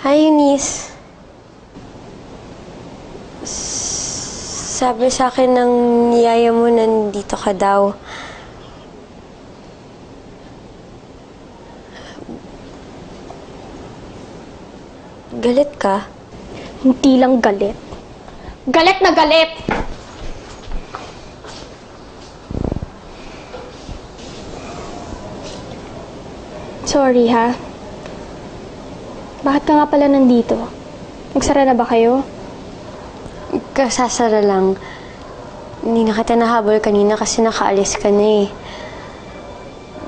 Hi, Eunice. Sabi sa akin ng yaya mo nandito ka daw. Galit ka? Hindi lang galit. Galit na galit! Sorry, ha? Bakit ka nga pala nandito? Nagsara na ba kayo? Kasasara lang. Hindi na kita nahabol kanina kasi nakaalis ka na eh.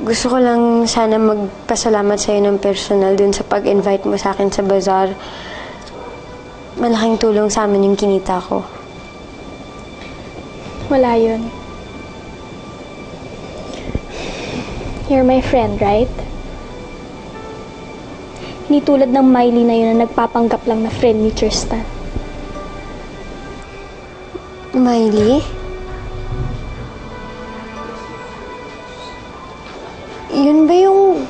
Gusto ko lang sana magpasalamat sa'yo ng personal dun sa pag-invite mo sa akin sa bazaar. Malaking tulong sa amin yung kinita ko. Wala yun. You're my friend, right? Hindi tulad ng Miley na yun na nagpapanggap lang na friend ni Tristan. Miley? Yun ba yung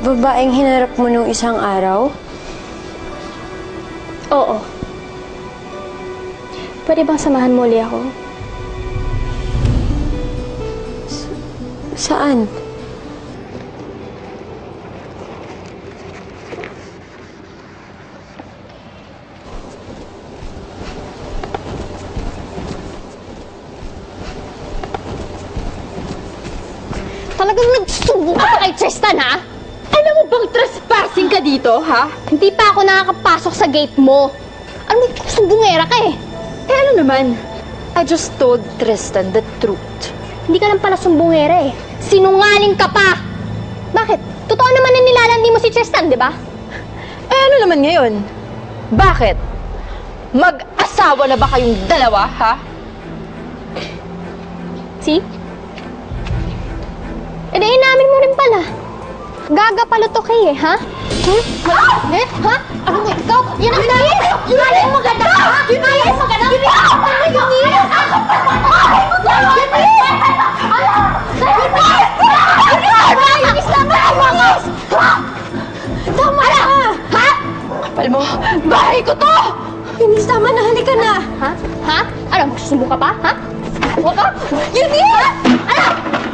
babaeng hinarap mo nung isang araw? Oo. Pwede bang samahan mo ulit ako? Saan? Talagang nagsubo ka pa kay Tristan, ha? Alam mo bang trespassing ka dito, ha? Hindi pa ako nakakapasok sa gate mo. Ano, sumbungera ka eh. Eh ano naman? I just told Tristan the truth. Hindi ka lang pala sumbungera eh. Sinungaling ka pa! Bakit? Totoo naman na nilalandi mo si Tristan, di ba? Eh ano naman ngayon? Bakit? Mag-asawa na ba kayong dalawa, ha? See? E di inamin mo rin pala. Gaga pala to kay eh, ha? Eh? Ha? Ano mo ikaw? Yan ang dami! Malay mo ganda! Malay mo ganda! Ano yun eh? Tama na! Ha? Kapal mo, bahay ko to! Eunice, tama na. Halika na. Ha? Ha? Ano? Magsusumbong ka pa? Ha? Huwag ka? Eunice! Ano?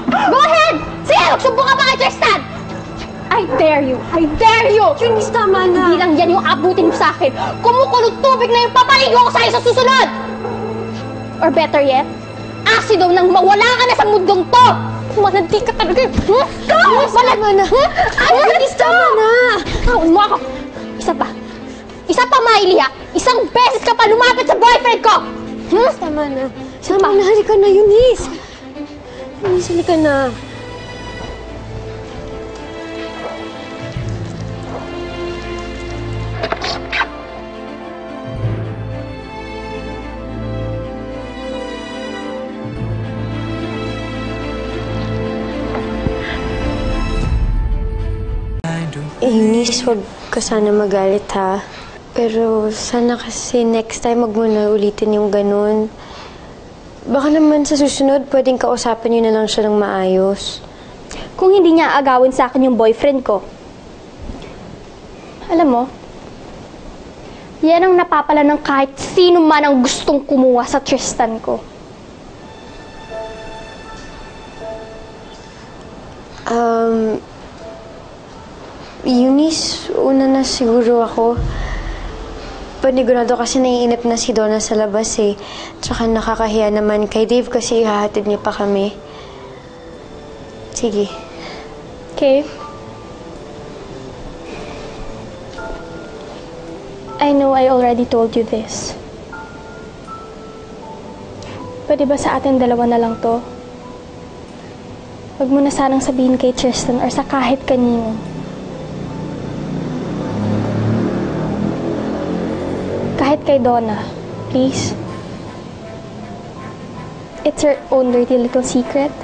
Go ahead! Sige, magsumbong ka pa kay Tristan! I dare you! I dare you! Eunice, tama na. Hindi lang yan yung abutin mo sa akin. Kumukulong tubig na yung papaligo ko sa'yo sa susunod! Or better yet, asido nang mawala ka na sa mundong to! Manandi ka talaga. Tama na. Eunice, tama na. Mo ako. Isa pa. Isa pa, Miley, ha? Isang beses ka pa lumapit sa boyfriend ko! Tama na. Tama na. Halika na, Eunice. Eunice, halika na. Eunice, wag ka sana magalit ha. Pero sana kasi next time wag mo na ulitin yung ganun. Baka naman sa susunod, pwedeng kausapin niyo na lang siya ng maayos. Kung hindi niya agawin sa akin yung boyfriend ko. Alam mo, yan ang napapala ng kahit sino man ang gustong kumuha sa Tristan ko. Eunice, una na siguro ako. Panigurado kasi naiinip na si Donna sa labas eh. Tsaka nakakahiya naman kay Dave kasi ihahatid niya pa kami. Sige. Okay? I know I already told you this. Pwede ba sa atin dalawa na lang to? Huwag mo na sanang sabihin kay Tristan or sa kahit kanino. Kahit kay Donna, please. It's her own dirty little secret.